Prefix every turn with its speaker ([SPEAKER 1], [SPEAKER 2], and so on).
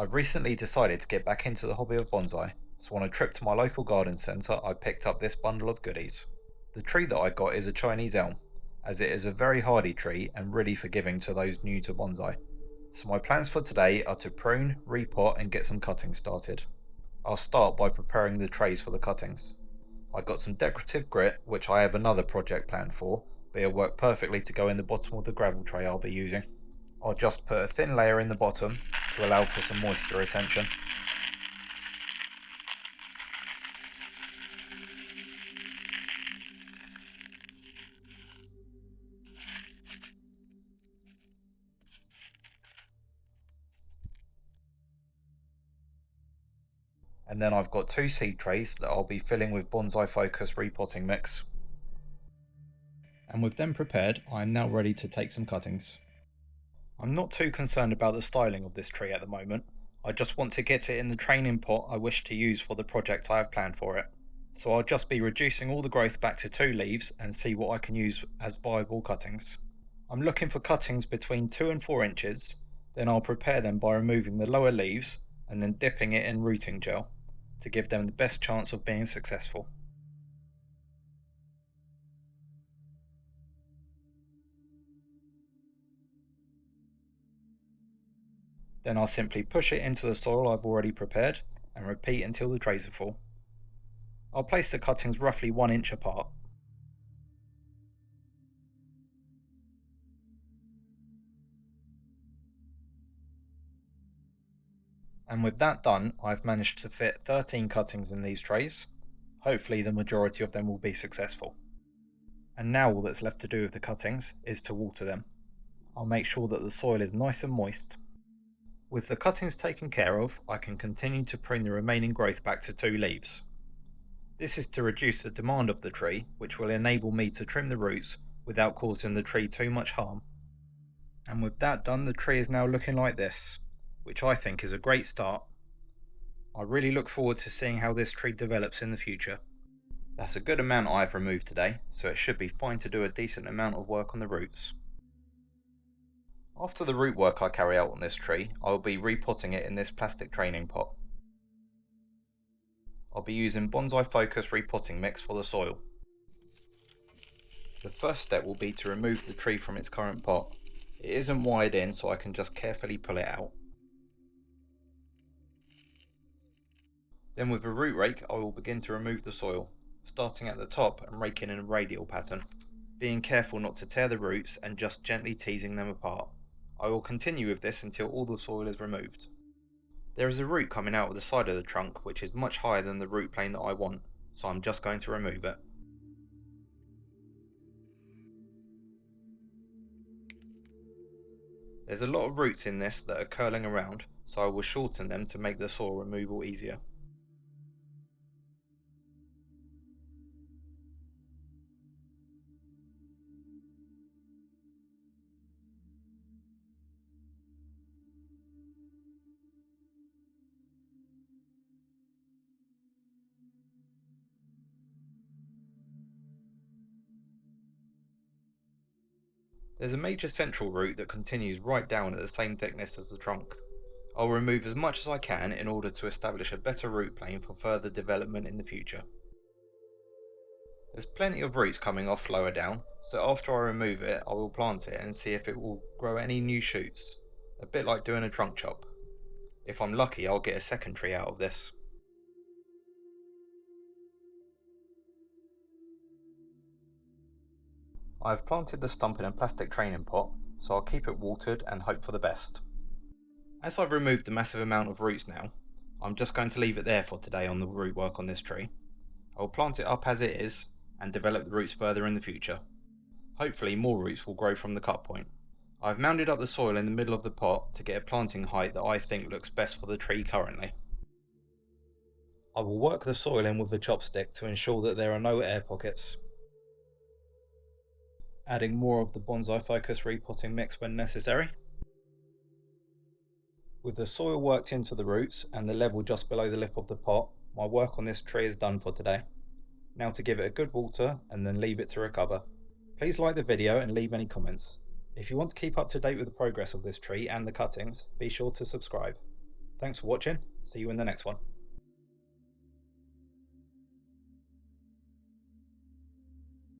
[SPEAKER 1] I've recently decided to get back into the hobby of bonsai, so on a trip to my local garden centre I picked up this bundle of goodies. The tree that I got is a Chinese elm, as it is a very hardy tree and really forgiving to those new to bonsai. So my plans for today are to prune, repot and get some cuttings started. I'll start by preparing the trays for the cuttings. I got some decorative grit, which I have another project planned for, but it'll work perfectly to go in the bottom of the gravel tray I'll be using. I'll just put a thin layer in the bottom to allow for some moisture retention. And then I've got 2 seed trays that I'll be filling with Bonsai Focus repotting mix. And with them prepared, I am now ready to take some cuttings. I'm not too concerned about the styling of this tree at the moment. I just want to get it in the training pot I wish to use for the project I have planned for it. So I'll just be reducing all the growth back to 2 leaves and see what I can use as viable cuttings. I'm looking for cuttings between 2 and 4 inches, then I'll prepare them by removing the lower leaves and then dipping it in rooting gel to give them the best chance of being successful. Then I'll simply push it into the soil I've already prepared and repeat until the trays are full. I'll place the cuttings roughly 1 inch apart. And with that done, I've managed to fit 13 cuttings in these trays. Hopefully the majority of them will be successful. And now all that's left to do with the cuttings is to water them. I'll make sure that the soil is nice and moist. With the cuttings taken care of, I can continue to prune the remaining growth back to 2 leaves. This is to reduce the demand of the tree, which will enable me to trim the roots without causing the tree too much harm. And with that done, the tree is now looking like this, which I think is a great start. I really look forward to seeing how this tree develops in the future. That's a good amount I've removed today, so it should be fine to do a decent amount of work on the roots. After the root work I carry out on this tree, I will be repotting it in this plastic training pot. I'll be using Bonsai Focus repotting mix for the soil. The first step will be to remove the tree from its current pot. It isn't wired in, so I can just carefully pull it out. Then with a root rake I will begin to remove the soil, starting at the top and raking in a radial pattern, being careful not to tear the roots and just gently teasing them apart. I will continue with this until all the soil is removed. There is a root coming out of the side of the trunk which is much higher than the root plane that I want, so I'm just going to remove it. There's a lot of roots in this that are curling around, so I will shorten them to make the soil removal easier. There's a major central root that continues right down at the same thickness as the trunk. I'll remove as much as I can in order to establish a better root plane for further development in the future. There's plenty of roots coming off lower down, so after I remove it I will plant it and see if it will grow any new shoots, a bit like doing a trunk chop. If I'm lucky I'll get a second tree out of this. I've planted the stump in a plastic training pot, so I'll keep it watered and hope for the best. As I've removed the massive amount of roots now, I'm just going to leave it there for today on the root work on this tree. I will plant it up as it is and develop the roots further in the future. Hopefully more roots will grow from the cut point. I've mounded up the soil in the middle of the pot to get a planting height that I think looks best for the tree currently. I will work the soil in with a chopstick to ensure that there are no air pockets, adding more of the Bonsai Focus repotting mix when necessary. With the soil worked into the roots and the level just below the lip of the pot, my work on this tree is done for today. Now to give it a good water and then leave it to recover. Please like the video and leave any comments. If you want to keep up to date with the progress of this tree and the cuttings, be sure to subscribe. Thanks for watching, see you in the next one.